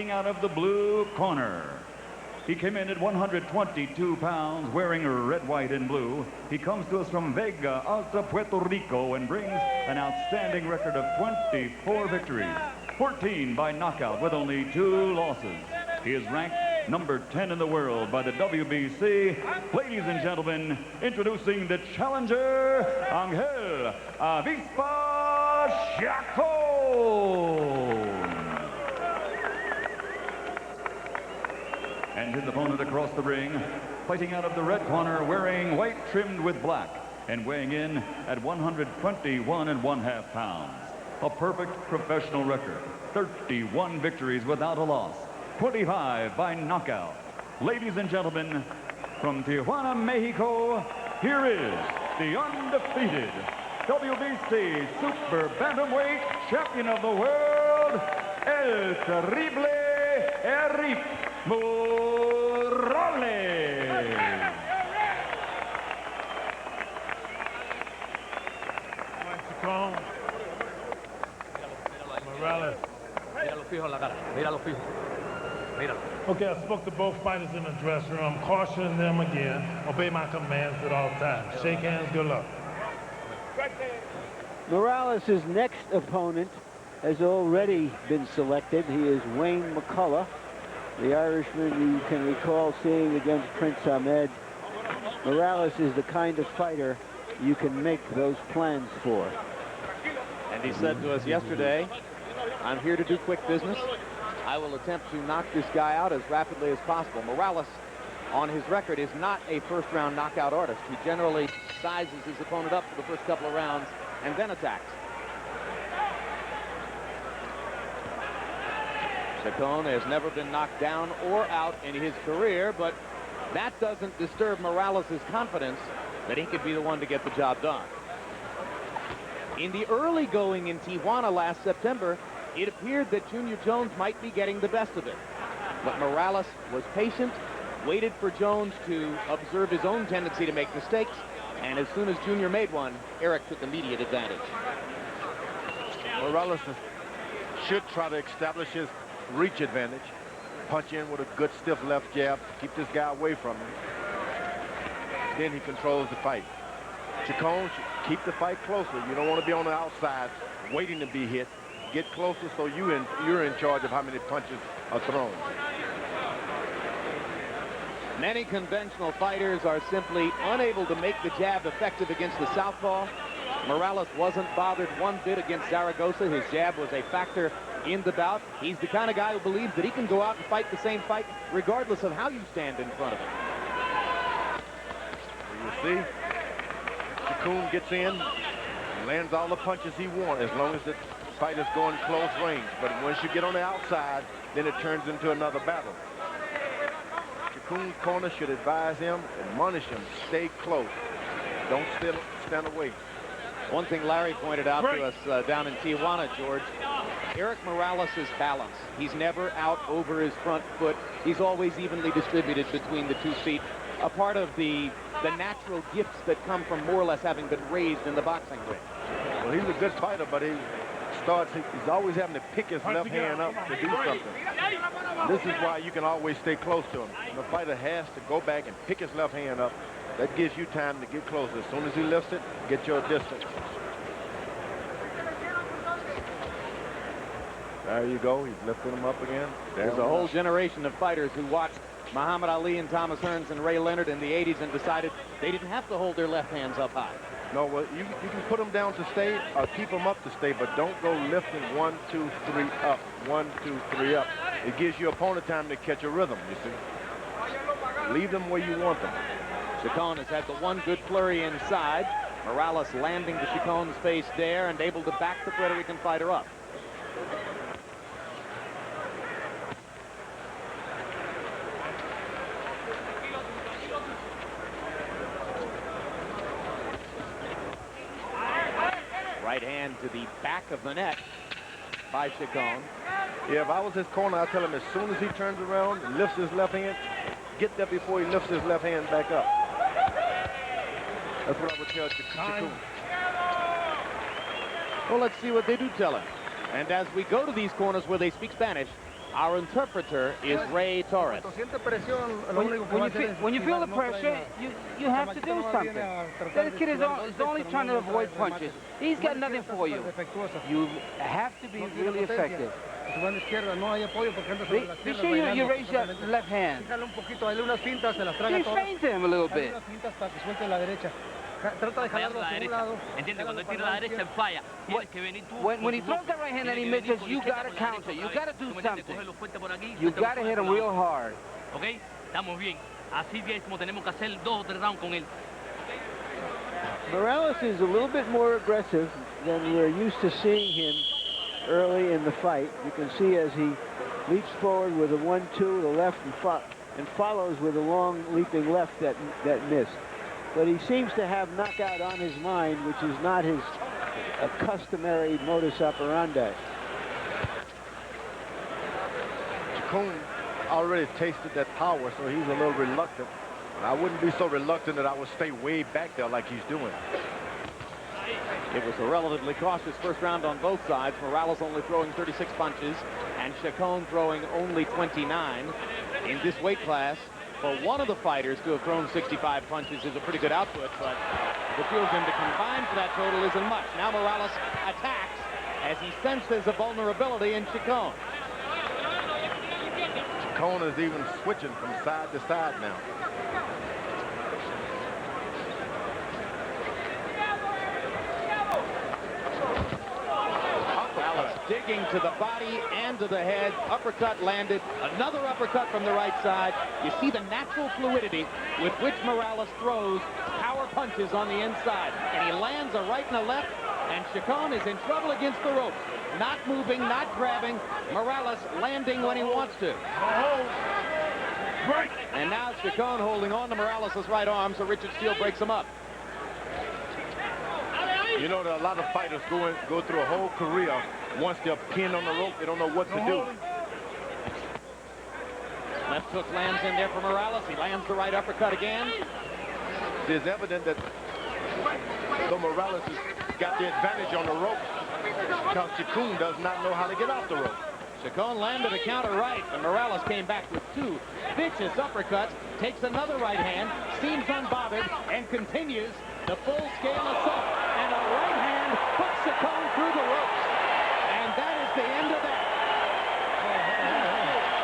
fighting out of the blue corner. He came in at 122 pounds, wearing red, white, and blue. He comes to us from Vega Alta, Puerto Rico, and brings an outstanding record of 24 victories, 14 by knockout with only 2 losses. He is ranked number 10 in the world by the WBC. Ladies and gentlemen, introducing the challenger, Angel Avispa Chacon. And his opponent across the ring, fighting out of the red corner, wearing white trimmed with black, and weighing in at 121½ pounds. A perfect professional record, 31 victories without a loss, 25 by knockout. Ladies and gentlemen, from Tijuana, Mexico, here is the undefeated WBC Super Bantamweight Champion of the World, El Terrible Erik Morales. Chacon. Morales. Míralo fijo en la cara. Míralo fijo. Míralo. Okay, I spoke to both fighters in the dressing room. I'm cautioning them again. Obey my commands at all times. Shake hands. Good luck. Morales' next opponent has already been selected. He is Wayne McCullough, the Irishman you can recall seeing against Prince Ahmed. Morales is the kind of fighter you can make those plans for. And he said to us yesterday, I'm here to do quick business. I will attempt to knock this guy out as rapidly as possible. Morales, on his record, is not a first-round knockout artist. He generally sizes his opponent up for the first couple of rounds and then attacks. Chacon has never been knocked down or out in his career, but that doesn't disturb Morales' confidence that he could be the one to get the job done. In the early going in Tijuana last September, it appeared that Junior Jones might be getting the best of it. But Morales was patient, waited for Jones to observe his own tendency to make mistakes, and as soon as Junior made one, Erik took immediate advantage. Morales should try to establish his reach advantage. Punch in with a good stiff left jab, keep this guy away from him. Then he controls the fight. Chacon should keep the fight closer. You don't want to be on the outside waiting to be hit. Get closer so you're in charge of how many punches are thrown. Many conventional fighters are simply unable to make the jab effective against the southpaw. Morales wasn't bothered one bit against Zaragoza. His jab was a factor in the bout. He's the kind of guy who believes that he can go out and fight the same fight regardless of how you stand in front of him. You see, Chacon gets in, lands all the punches he wants as long as the fight is going close range. But once you get on the outside, then it turns into another battle. Chacon's corner should advise him, admonish him, stay close. Don't stand away. One thing Larry pointed out to us down in Tijuana, George, Erik Morales' balance. He's never out over his front foot. He's always evenly distributed between the 2 feet. A part of the natural gifts that come from more or less having been raised in the boxing ring. Well, he's a good fighter, but he's always having to pick his left hand up to do something. This is why you can always stay close to him. The fighter has to go back and pick his left hand up. That gives you time to get closer. As soon as he lifts it, get your distance. There you go. He's lifting him up again. There's a whole generation of fighters who watched Muhammad Ali and Thomas Hearns and Ray Leonard in the 80s and decided they didn't have to hold their left hands up high. No, well, you can put them down to stay or keep them up to stay, but don't go lifting 1, 2, 3 up, 1, 2, 3 up. It gives your opponent time to catch a rhythm, you see. Leave them where you want them. Chacon has had the one good flurry inside. Morales landing to Chacon's face there and able to back the Puerto Rican fighter up. Right hand to the back of the neck by Chacon. Yeah, if I was his corner, I'd tell him as soon as he turns around and lifts his left hand, get there before he lifts his left hand back up. That's what I would tell Chacon. Well, let's see what they do tell him. And as we go to these corners where they speak Spanish, Our interpreter is Ray Torres. When you feel the pressure, you have to do something. The kid is only trying to avoid punches. He's got nothing for you. You have to be really effective. Be sure you raise your left hand. You feint him a little bit. When he throws that right hand and he misses, you got to counter. You got to do something. You got to hit him real hard. Okay, estamos bien. Así mismo tenemos que hacer 2 o 3 rounds con él. Morales is a little bit more aggressive than we're used to seeing him early in the fight. You can see as he leaps forward with a 1-2 to the left and follows with a long leaping left that missed. But he seems to have knockout on his mind, which is not his customary modus operandi. Chacon already tasted that power, so he's a little reluctant. I wouldn't be so reluctant that I would stay way back there like he's doing. It was a relatively cautious first round on both sides. Morales only throwing 36 punches and Chacon throwing only 29. In this weight class, for one of the fighters to have thrown 65 punches is a pretty good output, but the two of them to combine for that total isn't much. Now Morales attacks as he senses a vulnerability in Chacon. Chacon is even switching from side to side now. Digging to the body and to the head. Uppercut landed. Another uppercut from the right side. You see the natural fluidity with which Morales throws power punches on the inside. And he lands a right and a left. And Chacon is in trouble against the ropes. Not moving, not grabbing. Morales landing when he wants to. And now Chacon holding on to Morales' right arm so Richard Steele breaks him up. You know that a lot of fighters go through a whole career. Once they're pinned on the rope, they don't know what to do. Left hook lands in there for Morales. He lands the right uppercut again. It's evident that though Morales has got the advantage on the rope, because Chacon does not know how to get off the rope. Chacon landed a counter right, and Morales came back with 2 vicious uppercuts, takes another right hand, seems unbothered, and continues the full-scale assault. And a right hand puts Chacon through the ropes. And that is the end of that.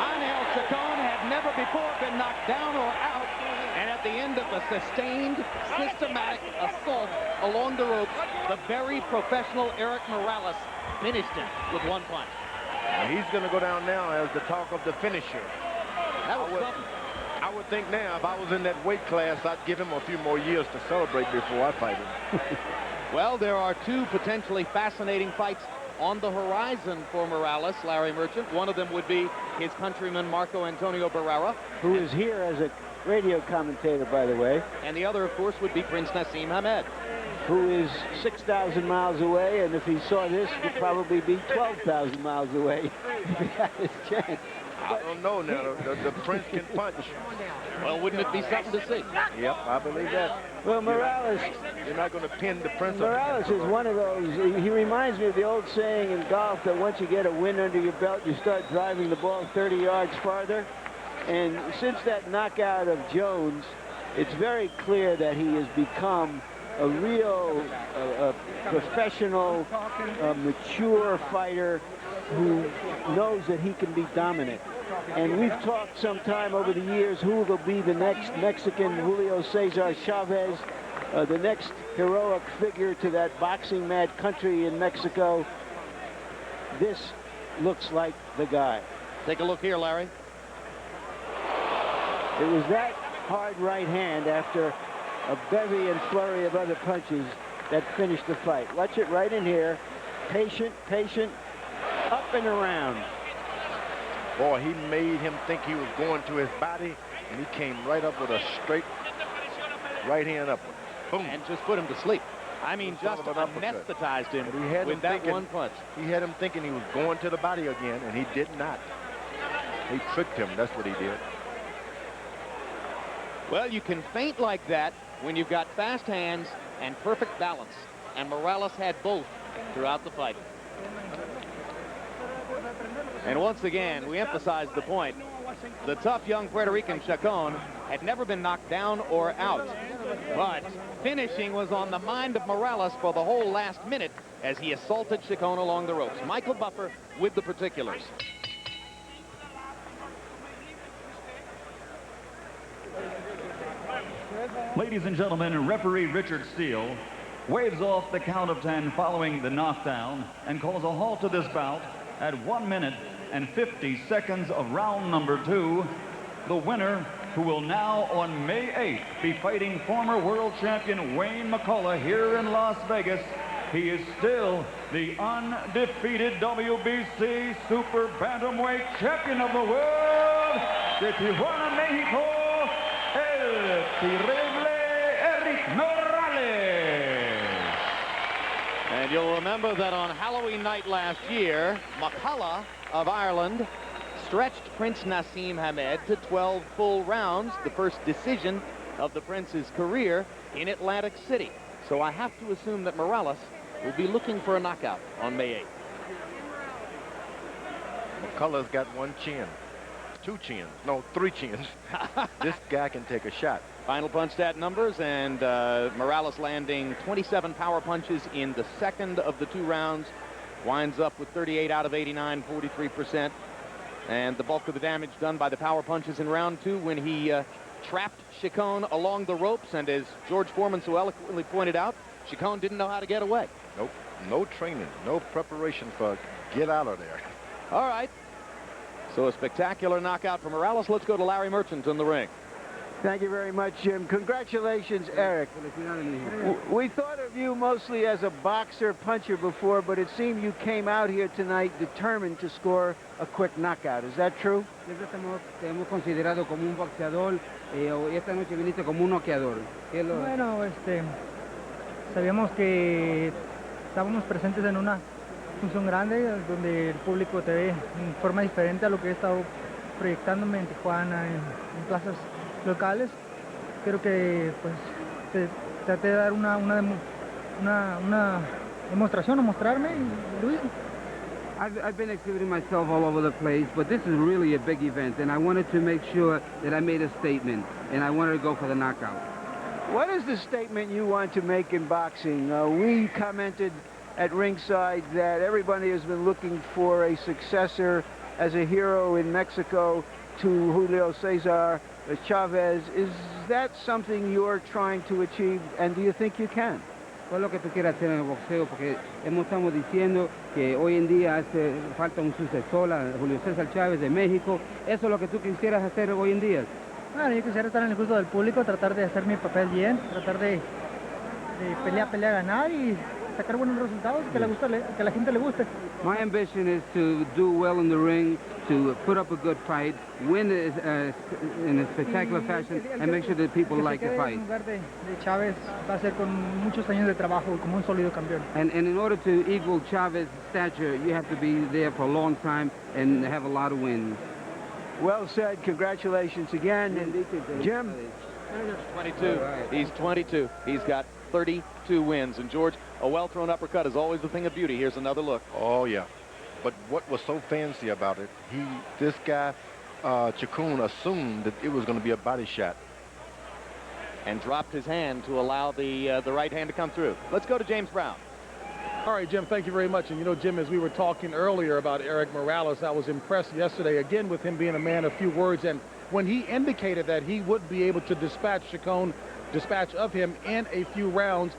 Angel Chacon had never before been knocked down or out. And at the end of a sustained, systematic assault along the ropes, the very professional Erik Morales finished him with 1 punch. And he's going to go down now as the talk of the finisher. That was something. I would think now, if I was in that weight class, I'd give him a few more years to celebrate before I fight him. Well, there are 2 potentially fascinating fights on the horizon for Morales, Larry Merchant. One of them would be his countryman, Marco Antonio Barrera. Who is here as a radio commentator, by the way. And the other, of course, would be Prince Nassim Hamed. Who is 6,000 miles away, and if he saw this, would probably be 12,000 miles away if he had his chance. I don't know now. The Prince can punch. Well, wouldn't it be something to see? Yep, I believe that. Well, Morales... You're not going to pin the Prince. Morales is one of those... He reminds me of the old saying in golf that once you get a win under your belt, you start driving the ball 30 yards farther. And since that knockout of Jones, it's very clear that he has become a real professional, mature fighter who knows that he can be dominant. And we've talked sometime over the years who will be the next Mexican Julio Cesar Chavez, the next heroic figure to that boxing mad country in Mexico. This looks like the guy. Take a look here, Larry. It was that hard right hand after a bevy and flurry of other punches that finished the fight. Watch it right in here. Patient, patient, up and around. Boy, he made him think he was going to his body, and he came right up with a straight right hand upward. Boom. And just put him to sleep. I mean, just anesthetized him with that one punch. He had him thinking he was going to the body again, and he did not. He tricked him. That's what he did. Well, you can feint like that when you've got fast hands and perfect balance. And Morales had both throughout the fight. And once again, we emphasize the point. The tough young Puerto Rican Chacon had never been knocked down or out. But finishing was on the mind of Morales for the whole last minute as he assaulted Chacon along the ropes. Michael Buffer with the particulars. Ladies and gentlemen, referee Richard Steele waves off the count of 10 following the knockdown and calls a halt to this bout at 1 minute and 50 seconds of round number 2. The winner, who will now on May 8th be fighting former world champion Wayne McCullough here in Las Vegas. He is still the undefeated WBC Super Bantamweight champion of the world, de Tijuana, Mexico, el terrible Erik Morales. And you'll remember that on Halloween night last year, McCullough of Ireland stretched Prince Nassim Hamed to 12 full rounds, the first decision of the Prince's career in Atlantic City. So I have to assume that Morales will be looking for a knockout on May 8th. McCullough's got one chin. 2 chins. No, 3 chins. This guy can take a shot. Final punch stat numbers, and Morales landing 27 power punches in the second of the 2 rounds. Winds up with 38 out of 89, 43%. And the bulk of the damage done by the power punches in round 2 when he trapped Chacon along the ropes. And as George Foreman so eloquently pointed out, Chacon didn't know how to get away. Nope. No training, no preparation for get out of there. All right. So a spectacular knockout for Morales. Let's go to Larry Merchant in the ring. Thank you very much, Jim. Congratulations, Erik. We thought of you mostly as a boxer, puncher before, but it seemed you came out here tonight determined to score a quick knockout. Is that true? Siempre te hemos considerado como un boxeador y esta noche viniste como un noqueador. Bueno, sabíamos que estábamos presentes en una función grande donde el público te ve en forma diferente a lo que he estado proyectándome en Tijuana, en plazas locales. Creo que pues traté de dar una demostración o mostrarme y lo hice. I've been exhibiting myself all over the place, but this is really a big event, and I wanted to make sure that I made a statement, and I wanted to go for the knockout. What is the statement you want to make in boxing? We commented at ringside that everybody has been looking for a successor as a hero in Mexico to Julio Cesar Chavez. Is that something you're trying to achieve, and do you think you can? Todo lo que tú quieras hacer en el boxeo, porque estamos diciendo que hoy en día hace falta un sucesor a Julio César Chávez de México. Eso es lo que tú quisieras hacer hoy en día. Bueno, yo quisiera estar en el gusto del público, tratar de hacer mi papel bien, tratar de pelear, ganar y sacar buenos resultados, que la gente le guste. My ambition is to do well in the ring, to put up a good fight, win in a spectacular fashion, and make sure that people like the fight. En lugar de Chávez va a ser con muchos años de trabajo como un sólido campeón. And in order to equal Chávez's stature, you have to be there for a long time and have a lot of wins. Well said. Congratulations again. And Jim? 22. He's 22. He's got 32 wins. And George, a well-thrown uppercut is always a thing of beauty. Here's another look. Oh, yeah. But what was so fancy about it, this guy, Chacon, assumed that it was going to be a body shot. And dropped his hand to allow the right hand to come through. Let's go to James Brown. All right, Jim, thank you very much. And, you know, Jim, as we were talking earlier about Erik Morales, I was impressed yesterday, again, with him being a man of few words. And when he indicated that he would be able to dispatch of him in a few rounds,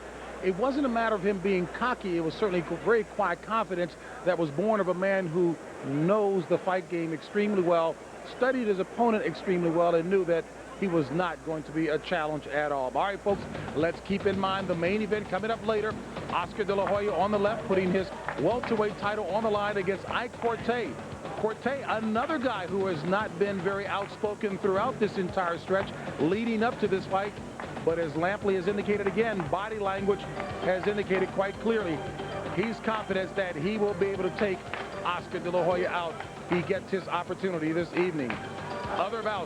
it wasn't a matter of him being cocky. It was certainly very quiet confidence that was born of a man who knows the fight game extremely well, studied his opponent extremely well, and knew that he was not going to be a challenge at all. All right, folks, let's keep in mind the main event coming up later. Oscar De La Hoya on the left, putting his welterweight title on the line against Ike Corte. Corte, another guy who has not been very outspoken throughout this entire stretch leading up to this fight. But as Lampley has indicated again, body language has indicated quite clearly he's confident that he will be able to take Oscar De La Hoya out. He gets his opportunity this evening. Other bouts